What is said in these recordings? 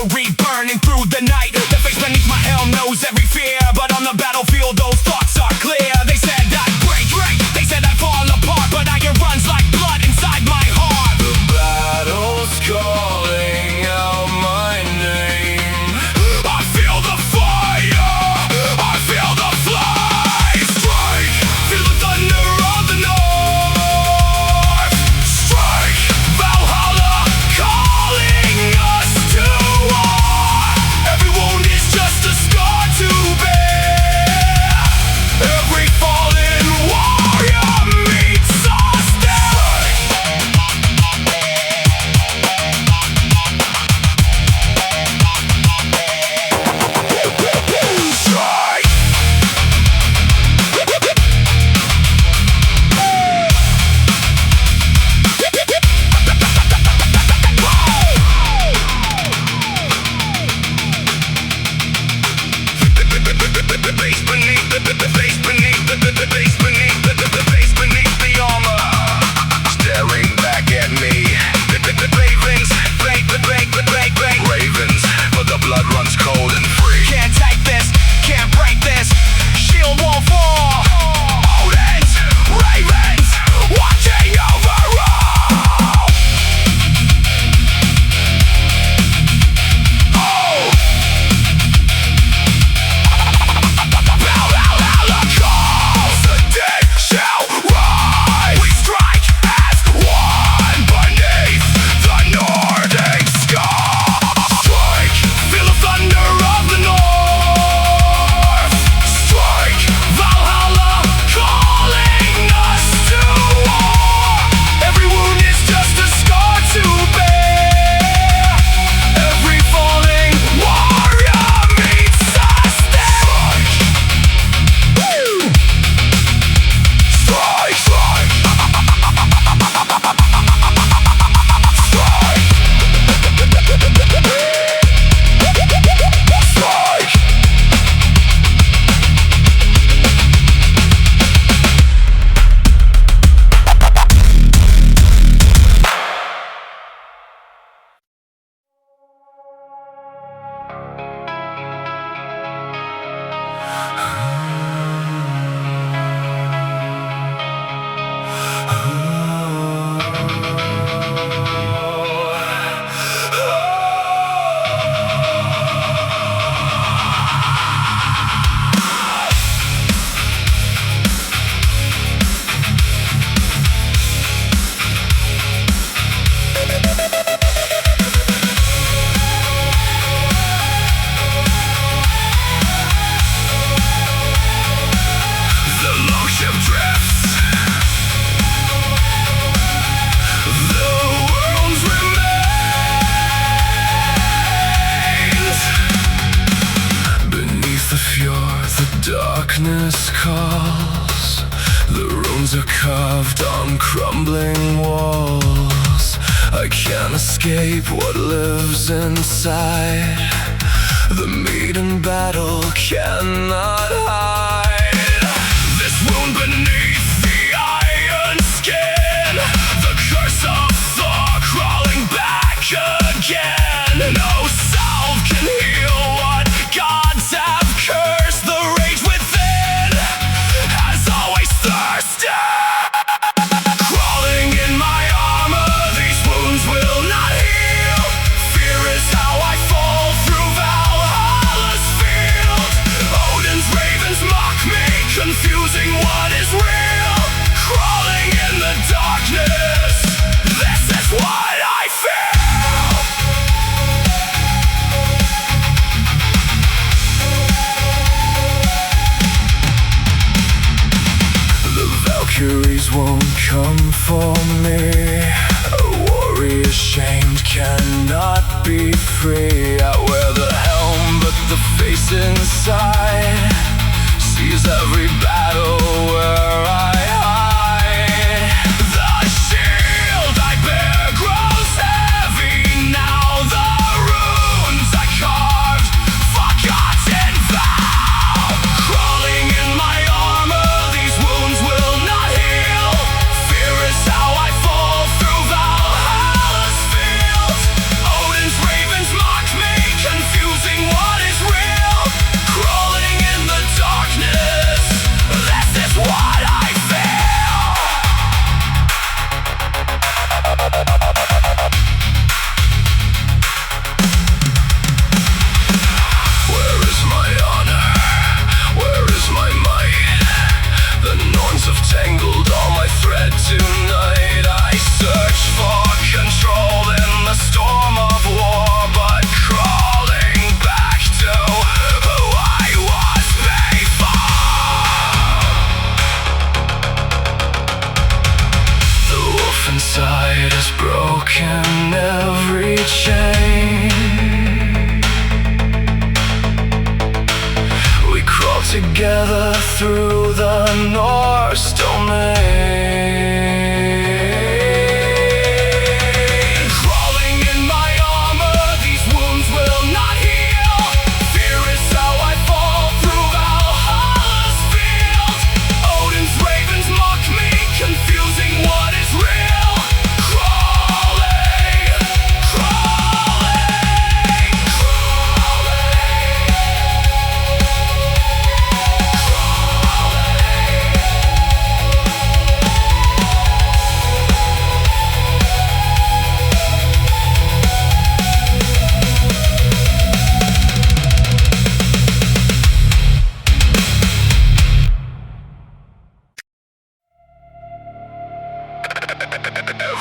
memory burning through the night. The face beneath my helm knows every fear, but on the battlefield those thoughts are clear. They said I'd break, they said I'd fall apart, but iron runs like blood inside my heart. The battle's calling out my name. I feel the fire, I feel the flame. Strike, feel the thunder of the north. Strike, Valhalla calling us to war. Every wound is just a scar to bear. Every fallen warrior meets us there. Strike. Face beneath the face beneath the face beneath the face beneath the armor, staring back at me. Ravens, but the blood runs cold and free. Can't take this, can't break this. Shield won't fall. Odin's ravens watching over all. Oh. Valhalla calls, the dead shall rise. We strike as one beneath the Nordic sky. Strike, feel the thunder of the north. Strike, Valhalla calling us to war. Every wound is just a scar to bear. Every falling warrior meets us there. Woo! Strike, strike, strike. The longship drifts. The wounds remains. Beneath the fjord, the darkness calls. The runes are carved on crumbling walls. I can't escape what lives inside. The meat in battle cannot hide. This wound beneath the iron skin, the curse of Thor crawling back again. No salve can heal what gods have cursed. The rage within has always thirsted. Crawling in my armor, these wounds will not heal. Fear is how I fall through Valhalla's field. Odin's ravens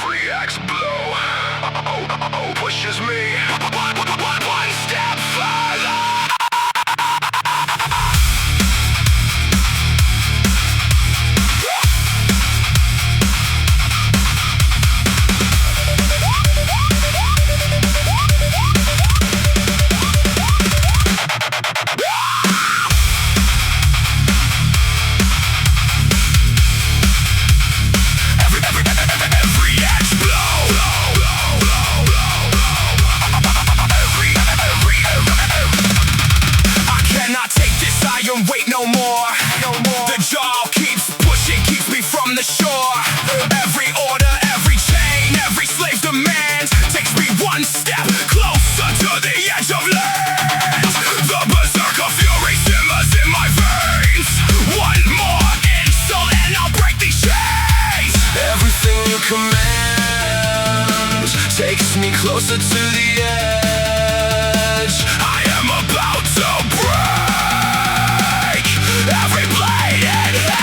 Every axe blow pushes me one step further. Wait no more. The jaw keeps pushing, keeps me from the shore. Every order, every chain, every slave's demand takes me one step closer to the edge of land. The berserker fury simmers in my veins. One more insult and I'll break these chains. Everything you command takes me closer to the edge. I am about to break every blade in hell.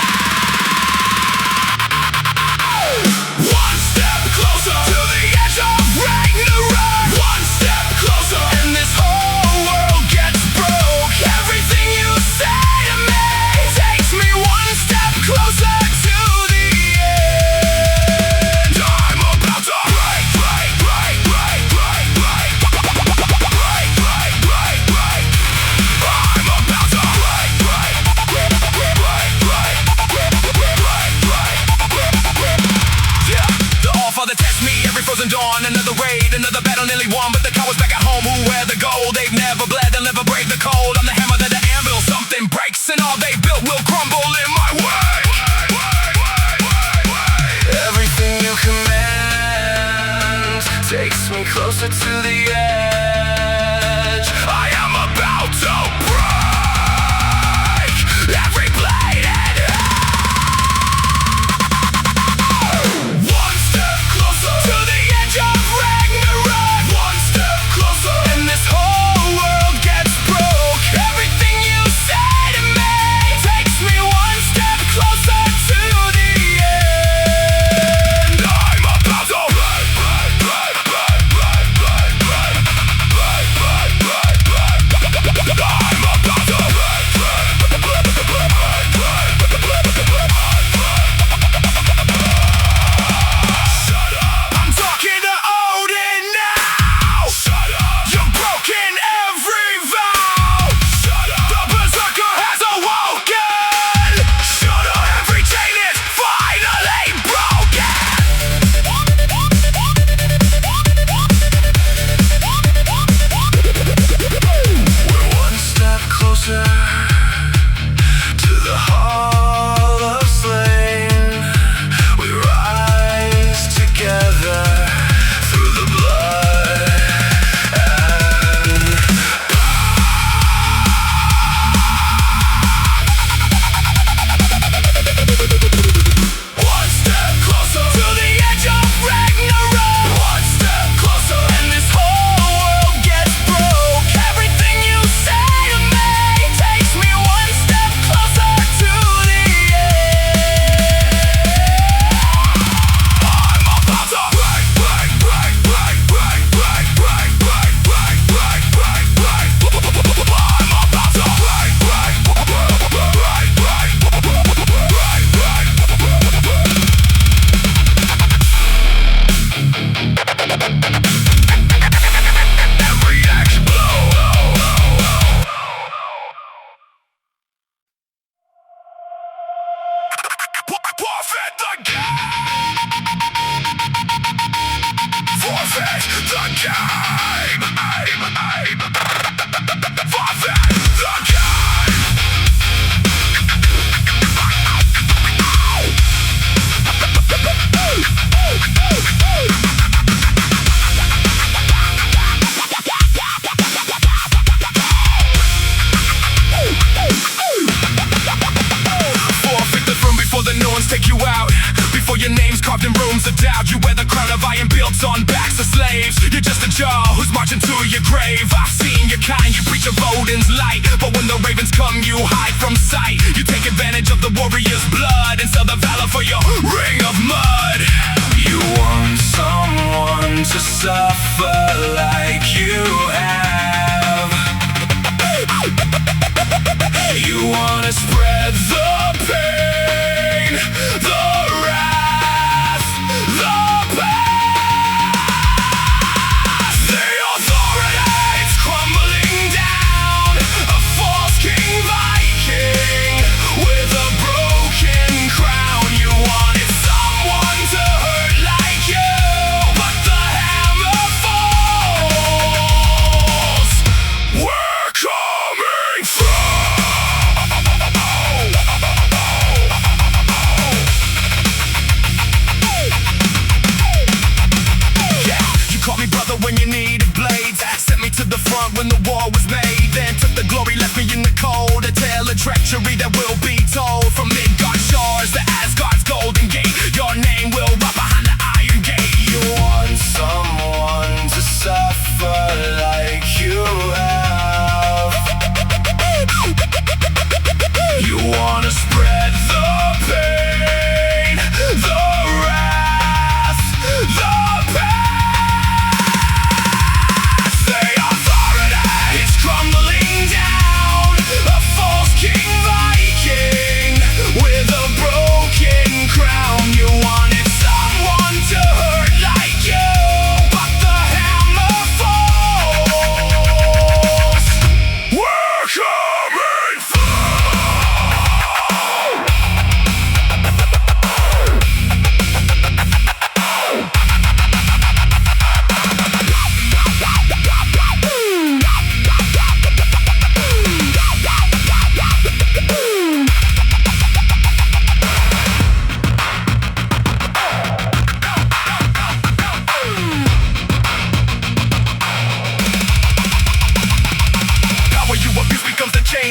One step closer to the edge of Ragnarok. One step closer and this whole world gets broke. Everything you say to me takes me one step closer to the end. I'm about to break, break, break, break, break, break, break, break, break, break. I'm about to break, break. Yeah, the All-Father tests me every frozen dawn. Another raid, another battle nearly won. But the cowards back at home who wear the gold, they've never bled, they'll never break the cold. I'm the hammer that the anvil, something breaks and all they built will crumble in my way. Everything you command takes me closer to the edge. I am about to break every blade in hell. One step closer to the edge of Ragnarok. One step closer and this whole world gets broke. Everything you say to me takes me one step closer to the end. I'm about to break, break, break, break, break, break, break, break, break, break, break. I'm about to break, break, break, break, break, break, break. Shut up! I'm talking to Odin now. Shut up! You've broken every vow. Shut up! The berserker has awoken. Shut up! Every chain is finally broken. We're one step closer to the hall of slain. We rise together through the blood and One step closer to the edge of Ragnarok. One step closer and this whole world gets broke. Everything you say to me takes me one step closer to the end. I'm about to break, break, break, break, break, break, break, break, break, break, break, break. I'm about to break, break, break, break, break, break, break. Every axe blow forfeit the game. Forfeit the game. Forfeit the game. Forfeit the throne before the Norns take you out. Before your name's carved in rooms of doubt. You wear the crown of iron built on backs of slaves. You're just a jaw who's marching to your grave. I've seen your kind, you preach of Odin's light. But when the ravens come, you hide from sight. You take advantage of the warrior's blood and sell the valor for your ring of mud. you once suffer like you have. You wanna spread the pain, the wrath, the past. The authority's crumbling down. A false king Viking with a broken crown. You wanted someone to hurt like you, but the hammer falls. We're coming through. Caught me, brother, when you needed blades. Sent me to the front when the war was made. Then took the glory, left me in the cold. A tale of treachery that will be told. From Midgard shores to Asgard's golden gate. Your name will rot behind the iron gate. You want someone to suffer like you have. You wanna spread the pain, the wrath, the pain.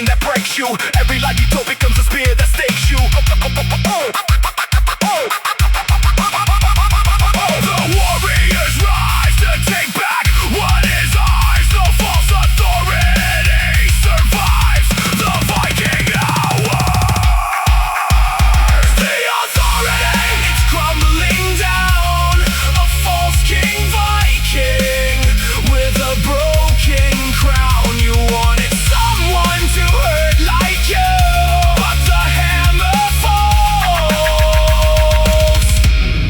That breaks you. Every lie you told becomes a spear that stakes you. The warriors rise to take back what is ours. No false authority survives the Viking hours. The authority is crumbling down. A false king Viking with a broken crown. You wanted someone to hurt like you, but the hammer falls.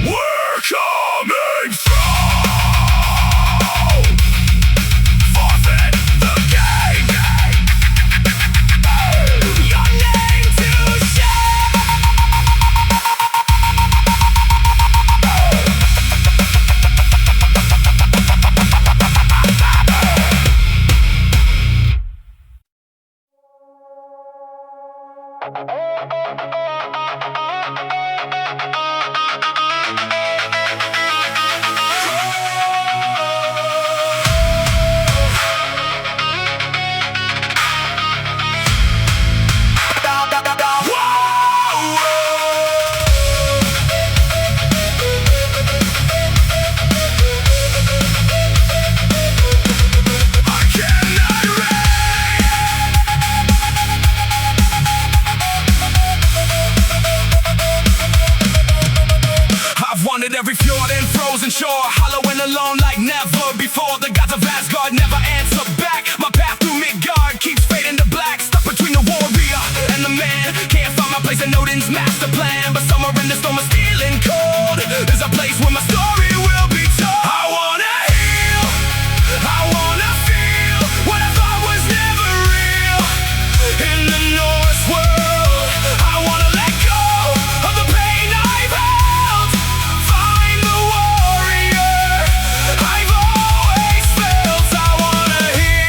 We're coming through. Forfeit the game. Your name to share. Every fjord and frozen shore, hollow and alone like never before. The gods of Asgard never answer back. My path through Midgard keeps fading to black. Stuck between the warrior and the man. Can't find my place in Odin's master plan. But somewhere in the storm of steel and cold, there's a place where my story will be told. I wanna heal, I wanna feel what I thought was never real. In the Norse world, I wanna let go of the pain I've held. Find the warrior I've always felt. I wanna heal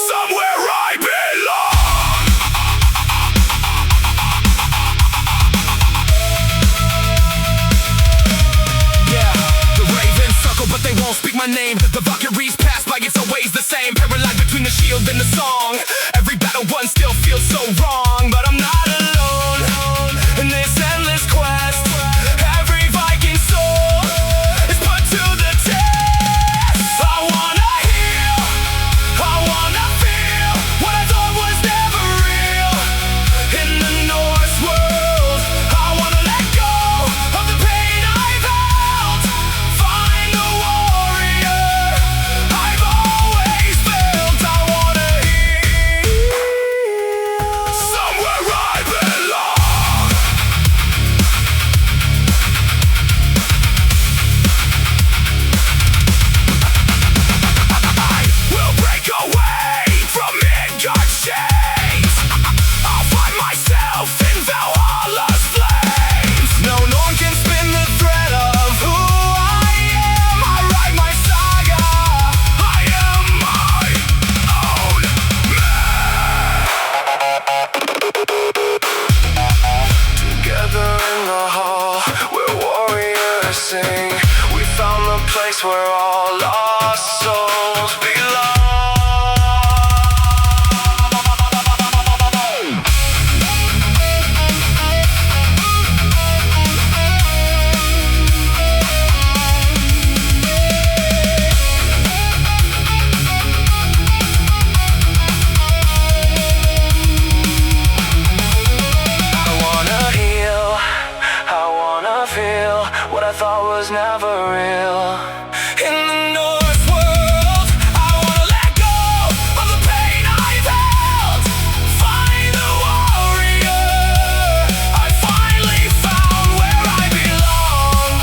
somewhere I belong. Yeah, the ravens circle but they won't speak my name. The Valkyries pass by, it's always the same. Paralyzed between the shield and the song. Every battle won still feels so wrong. But I'm not alone in this endless quest. Every Viking soul is put to the test. I wanna heal, I wanna feel what I thought was never real. In the Norse world, I wanna let go of the pain I've held. place where all lost souls belong. What I thought was never real. In the North world, I wanna let go of the pain I've held. Find the warrior. I finally found where I belong.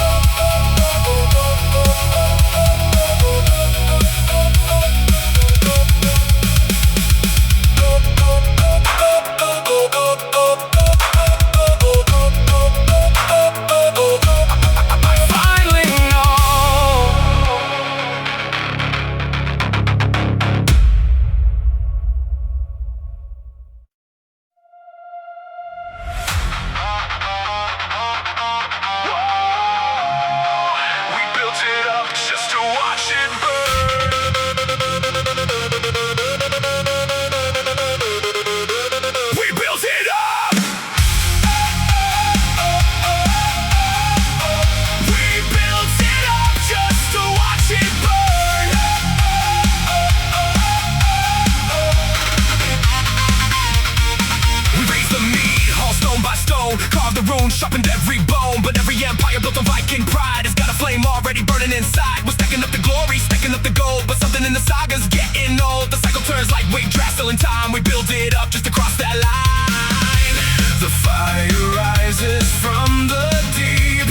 Carved the runes, sharpened every bone. But every empire built on Viking pride has got a flame already burning inside. We're stacking up the glory, stacking up the gold. But something in the saga's getting old. The cycle turns like weight draft, still in time. We build it up just to cross that line. The fire rises from the deep.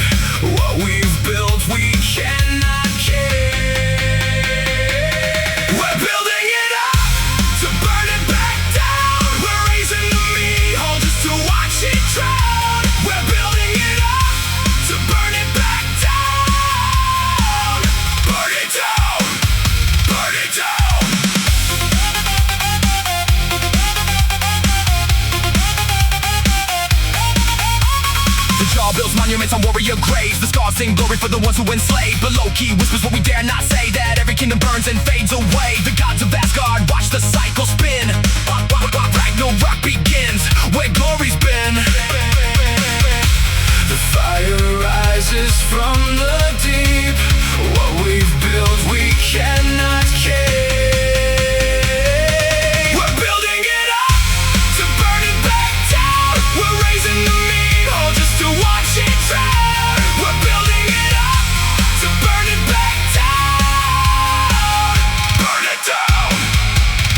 What we've built we cannot keep. We're building it up to burn it back down. We're raising the meat hole just to watch it drown. Builds monuments on warrior graves. The scars sing glory for the ones who enslaved. But low-key whispers what we dare not say, that every kingdom burns and fades away. The gods of Asgard watch the cycle spin. Ragnarok begins where glory's been. The fire rises from the deep. What we've built we cannot keep. We're building it up to burn it back down. We're raising the meat hole just to watch it drown. We're building it up to burn it back down. Burn it down.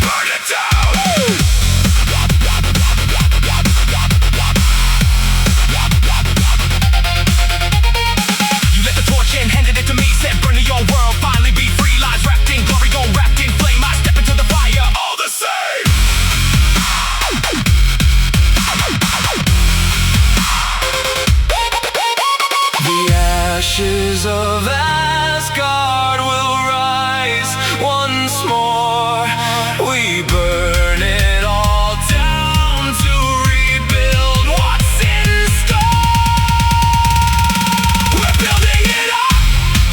Burn it down. You lit the torch and handed it to me. Said burn the old world, finally be free. Lives wrapped in glory, gold wrapped in flame. I step into the fire, all the same. The ashes of Asgard will rise once more. We burn it all down to rebuild what's in store. We're building it up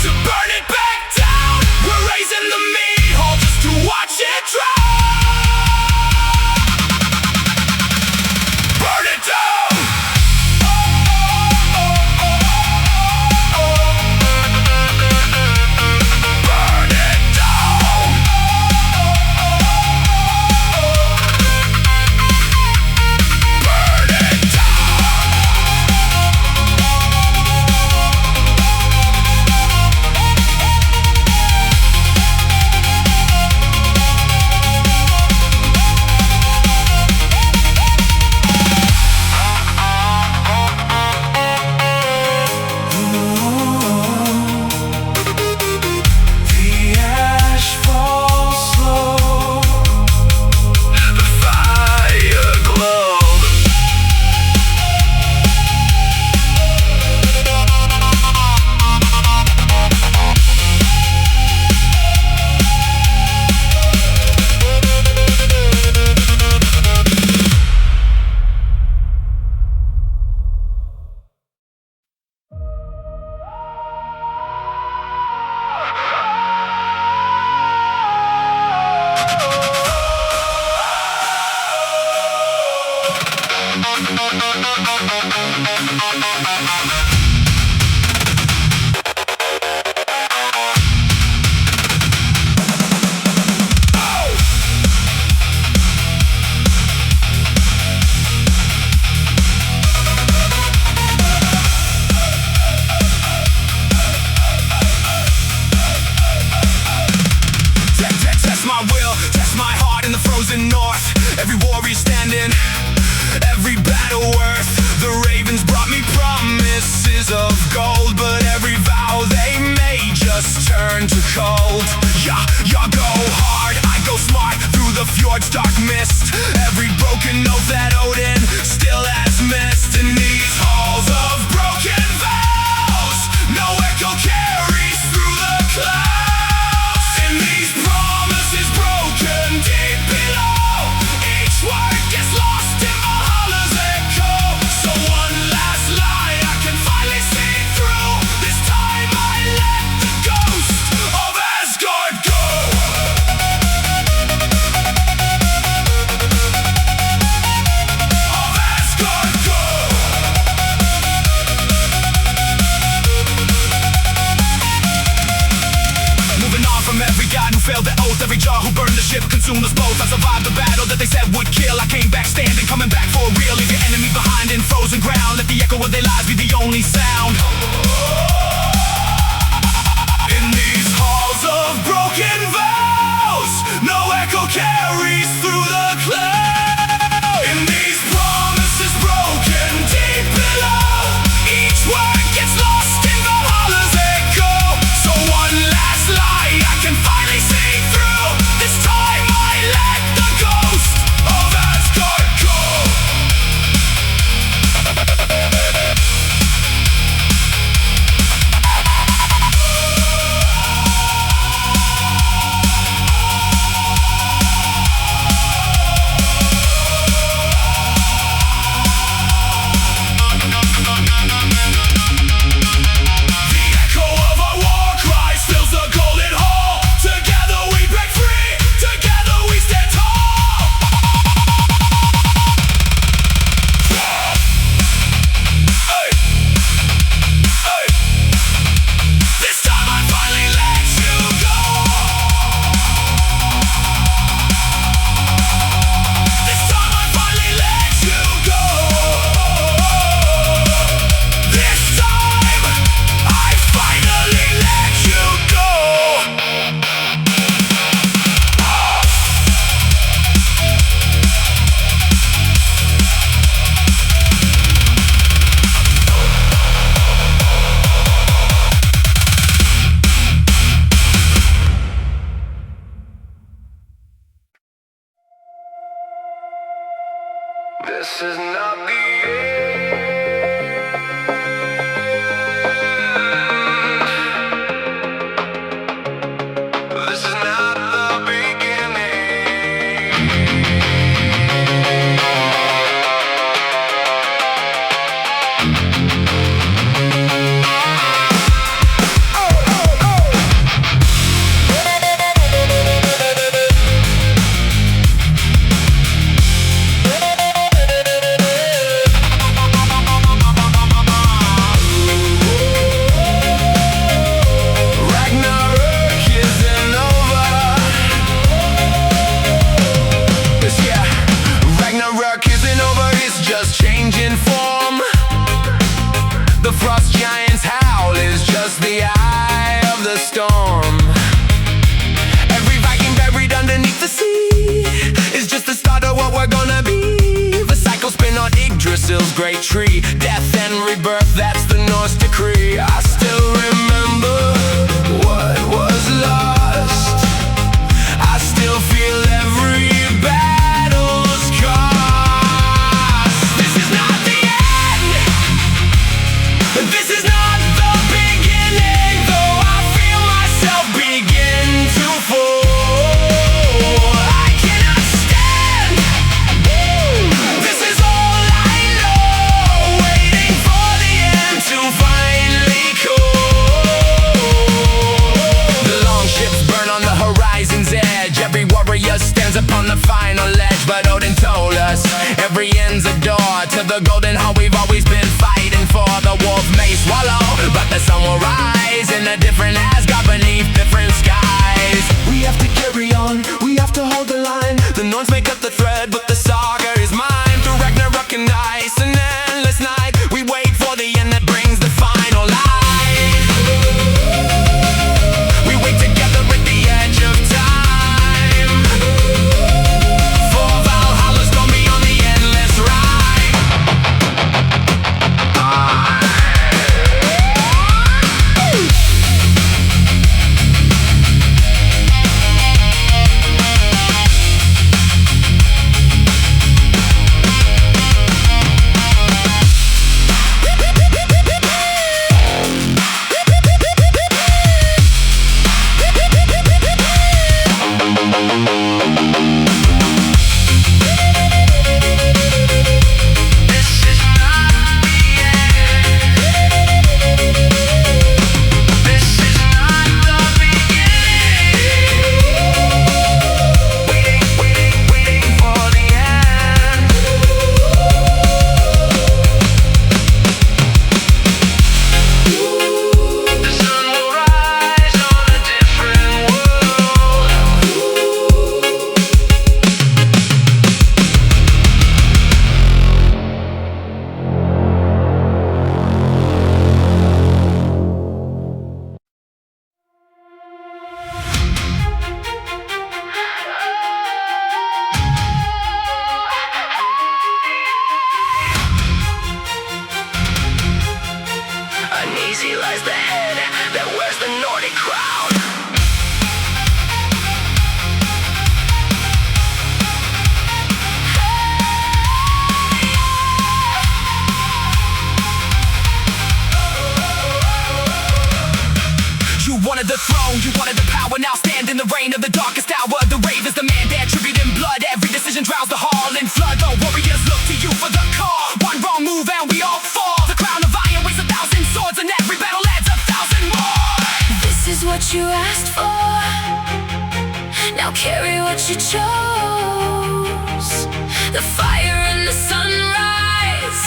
to burn it back down. We're raising the meat hole just to watch it drown. Burn it down. that Odin still has missed. In these halls of broken vows, no echo carries through the clouds. In these promises broken deep below, each word gets lost in Valhalla's echo. So one last lie I can finally see through. This time I let the ghost of Asgard go. Of Asgard go. Moving on from every god who failed the oath, every jar who burned the ship, consumed us both. I survived the battle that they said would kill. I came back standing, coming back for real. Leave your enemy behind in frozen ground. Let the echo of their lies be the only sound. In these halls of broken vows, no echo carries through the clouds. In these promises broken deep below, each word gets lost in Valhalla's echo. So one last lie I can finally see through. This time I let the ghost of Asgard go. The echo of our war cries fills the golden hall. Together we break free, together we stand tall. Hey, hey. This time I finally let you go. This time I finally let you go. This time I finally let you go. This is not the end. This is not the beginning. Ragnarok isn't over. Yeah, Ragnarok isn't over, it's just changing form. The frost giant's howl is just the eye of the storm. Every Viking buried underneath the sea is just the start of what we're gonna be. The cycle spin on Yggdrasil's great tree. Death and rebirth, that's the Norse decree. I still remember what was lost. I still feel every battle's cost. This is not the end. This is not the beginning. Though I feel myself begin to fall. I cannot stand. This is all I know. Waiting for the end to finally call. The long ships burn on the horizon's edge. Every warrior stands upon the final ledge. But Odin told us every end's a door to the golden hall we've always been fighting for. The wolf may swallow, but the sun will rise in a different Asgard beneath different skies. We have to carry on, we have to hold the line. The Norns make up the thread, but the saga is mine. Through Ragnarok and ice, an endless night, we wait for the end that brings the final light. We wait together at the edge of time. For Valhalla's gonna be on the endless ride. wanted the throne, you wanted the power. Now stand in the reign of the darkest hour. The rave is the man that tribute in blood. Every decision drowns the hall in flood. The warriors look to you for the call. One wrong move and we all fall. The crown of iron weighs 1,000 swords, and every battle adds 1,000 more. This is what you asked for. Now carry what you chose. The fire and the sunrise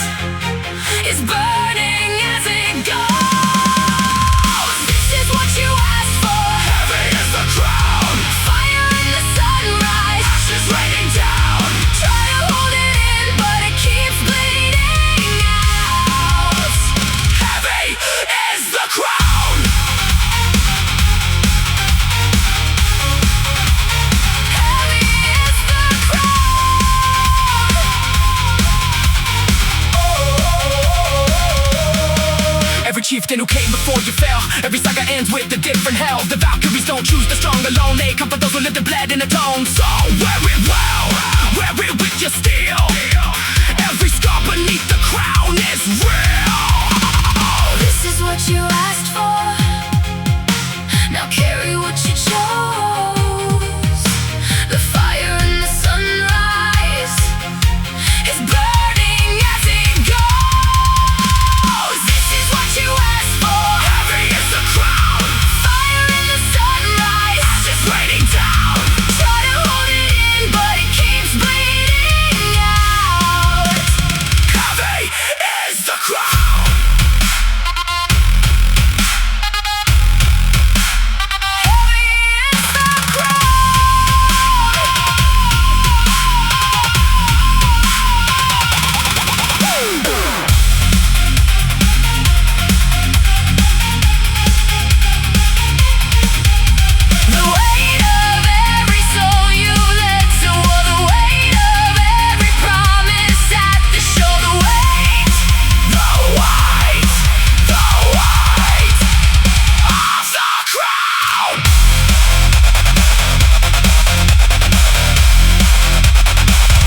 is burning as it goes. This is what you asked for. Heavy is the crown. Fire and the sunrise, Ashes raining down. try to hold it in, but it keeps bleeding out. Heavy is the crown. Heavy is the crown. Every chieftain who came before you fell. Every saga ends with a different hell. The Valkyries don't choose the strong alone. They come for those who lived and bled in atone. So wear it well, wear it with your steel. Every scar beneath the crown is real. This is what you asked for. Now carry what you chose. The fire and the sunrise is burning as it goes. This is what you asked for. Heavy is the crown. Fire and the sunrise, Ashes raining down. try to hold it in, but it keeps bleeding out. Heavy is the crown. Heavy is the The weight of every soul you led to all the weight of every promise at the shore. The weight The weight of the crown.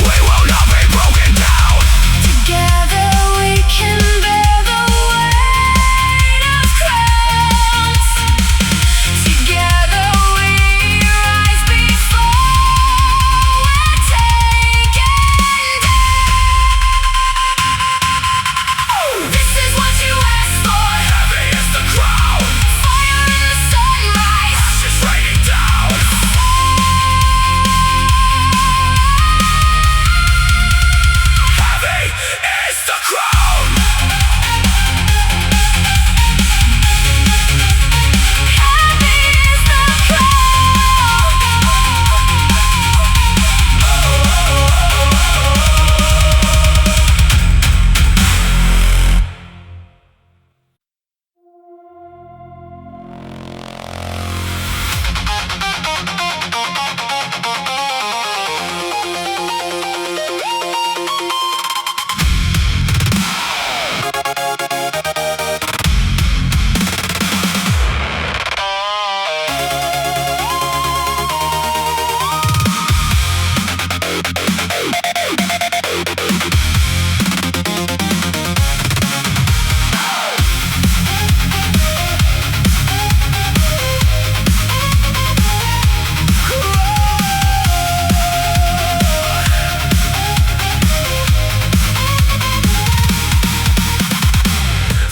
We will not be broken down. together we can bear the weight of crowns. Together we rise before we're taken down. This is what you asked for. Heavy is the crown. Fire in the sunrise, Ashes raining down. Heavy is the crown. heavy is the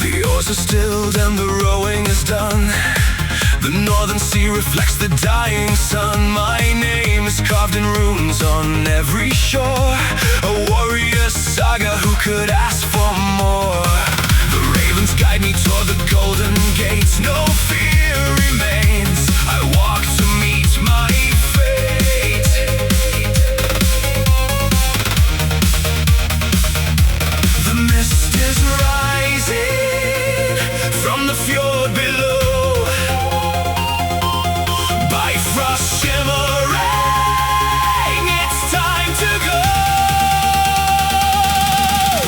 The oars are stilled and the rowing is done. The northern sea reflects the dying sun. My name is carved in runes on every shore. A warrior saga, who could ask for more? The ravens guide me toward the golden gates. No fear remains. I walk to meet my fate. The mist is rising from the fjord below. Bifrost shimmering, it's time to go.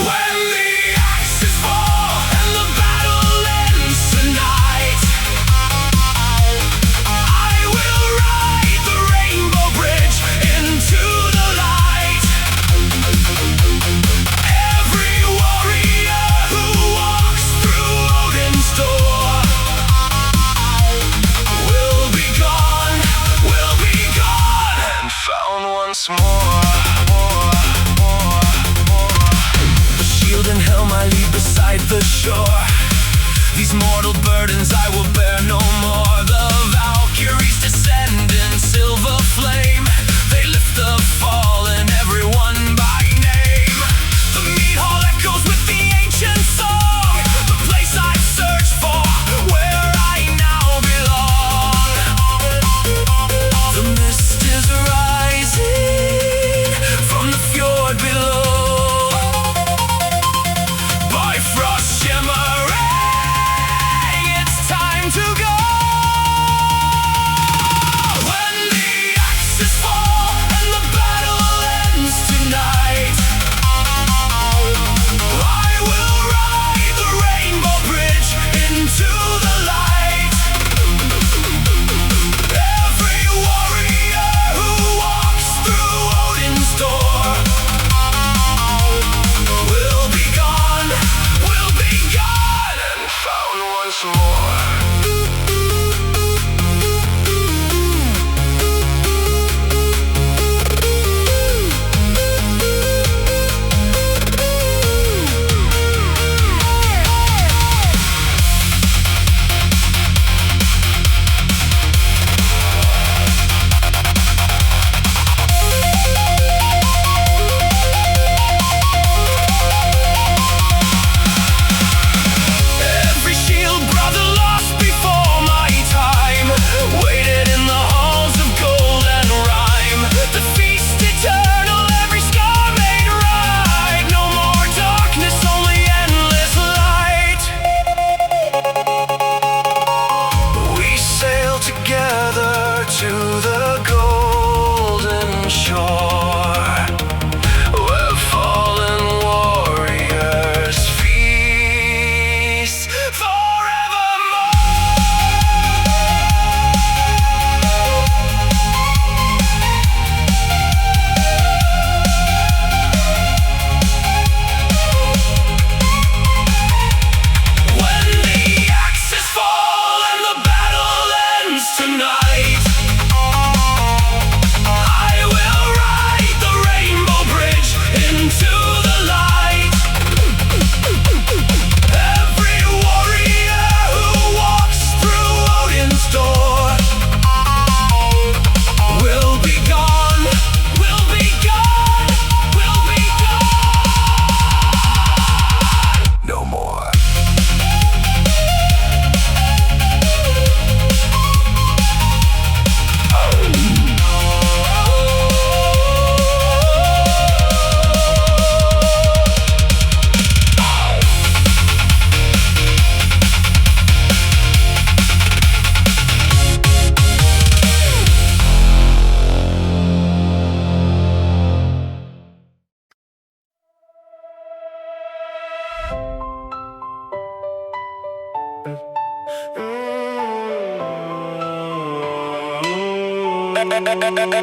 When the axes fall and the battle ends tonight, These mortal burdens I will bear no more. The Valkyries descend in silver flame. They lift the fallen, everyone by name. The mead hall echoes with the ancient song, the place I've searched for, where I now belong. The mist is rising from the fjord below, Bifrost shimmering, it's time to go. When the axes fall and the battle ends tonight, I will ride the rainbow bridge into the light. Every warrior who walks through Odin's door will be gone and found once more. Every shield brother lost before my time waited in the halls of gold and rhyme. The feast eternal, every scar made right. No more darkness, only endless light. We sail together to the golden shore, where fallen warriors feast forevermore. When the axes fall and the battle ends tonight, I will ride the rainbow bridge into the light. Every warrior who walks through Odin's door will be gone, will be gone, will be gone. No more.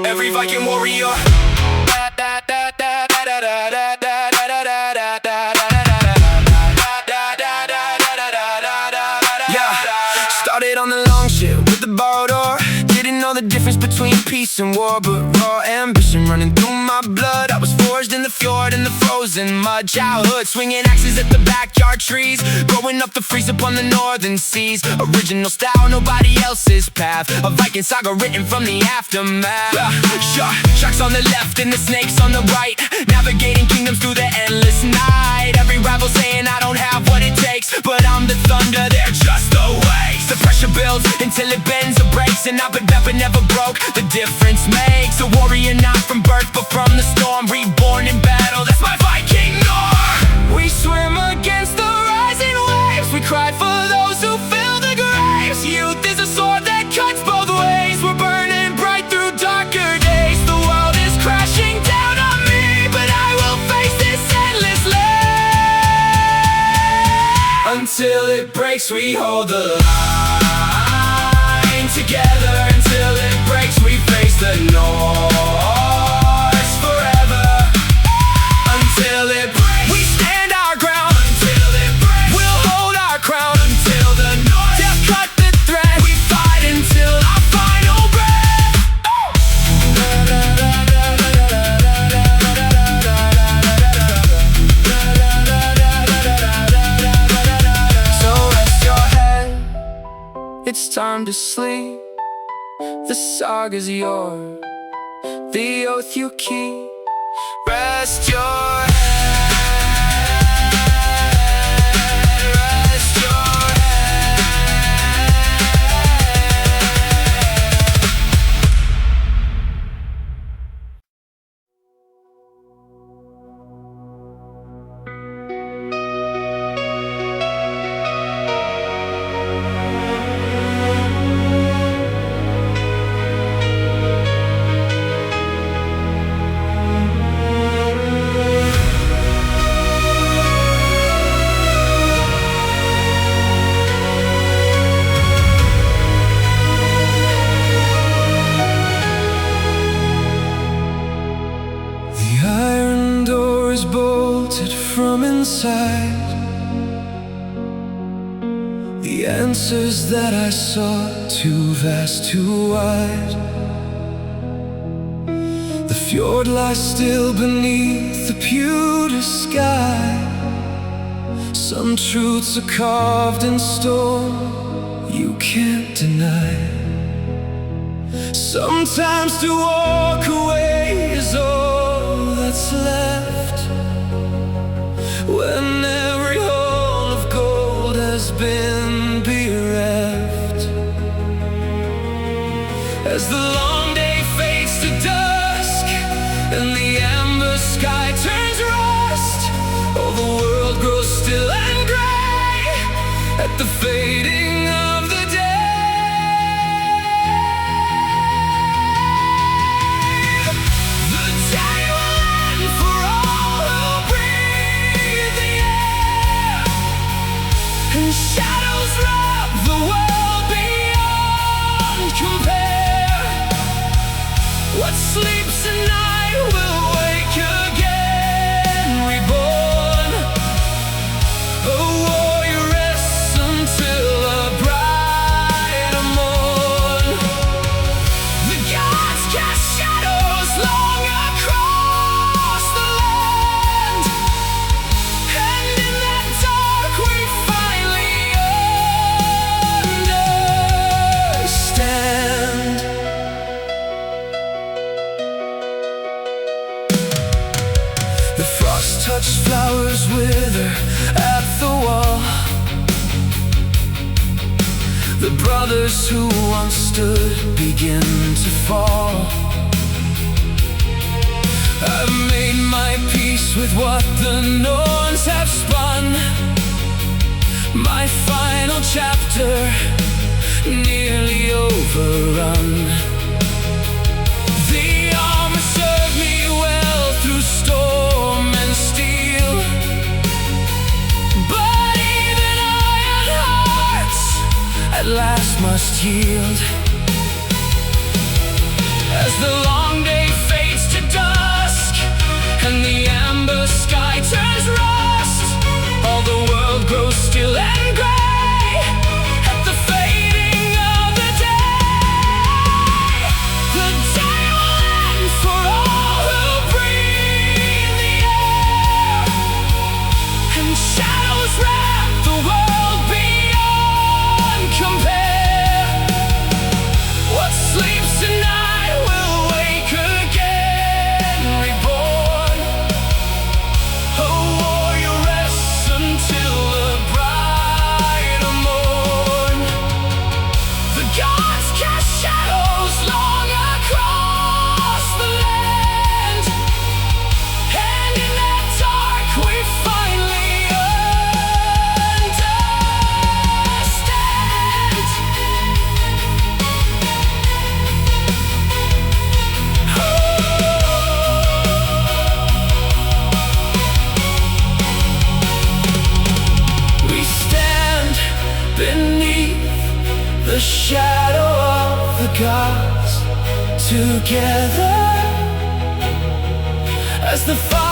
Every Viking warrior. Yeah, started on the long ship with the borrowed oar. Didn't know the difference between peace and war, but raw ambition running through my blood. I was forged in the fjord in the frozen mud. Childhood swinging axes at the backyard trees, growing up the freeze upon the northern seas. Original style, nobody else's path. A Viking saga written from the aftermath. Sharks on the left and the snakes on the right, navigating kingdoms through the endless night. Every rival saying I don't have what it takes, but I'm the thunder, they're just the waves. The pressure builds until it bends or breaks, and I've been bent but never broke. The difference makes a warrior not from birth but from the storm. Reborn in battle, that's my Viking norm. We swim against the rising waves, we cry for those who fill the graves. Youth is a sword that cuts both ways, we're burning bright through darker days. The world is crashing down on me, but I will face this endlessly. Until it breaks, we hold the line together. Until it breaks, we face the Norse forever. Until it breaks, we stand our ground. Until it breaks, we'll hold our crown. Until the Norse have cut the thread, we fight until our final breath. So rest your time to sleep. The saga's yours, the oath you keep. Rest your head, rest your from inside. The answers that I sought, too vast, too wide. The fjord lies still beneath the pewter sky. Some truths are carved in stone, you can't deny. Sometimes to walk away is all that's left, when every hole of gold has been bereft. As the long day fades to dusk and the amber sky turns rust, all the world grows still and gray at the fading of the day. The day will end for all who breathe the air, and shadows wrap the world beyond compare. What sleeps at night will wake again, reborn. A warrior rests until a brighter morn. The gods cast shadows long across the land, and in that dark we finally understand. The frost-touched flowers wither at the wall. The brothers who once stood begin to fall. I've made my peace with what the Norns have spun. My final chapter nearly overrun. The armor served me well through storm and steel, but even iron hearts at last must yield. As the long day fades to dusk and the amber sky turns rust, all the world grows still and gray at the fading of the day. The day will end for all who breathe the air, and shadows wrap the world beyond compare. What sleeps tonight will wake again, reborn. A warrior rests until a brighter morn. The gods cast shadows long across the land, and in that dark we finally understand. We stand beneath the shadow of the gods, together as the fire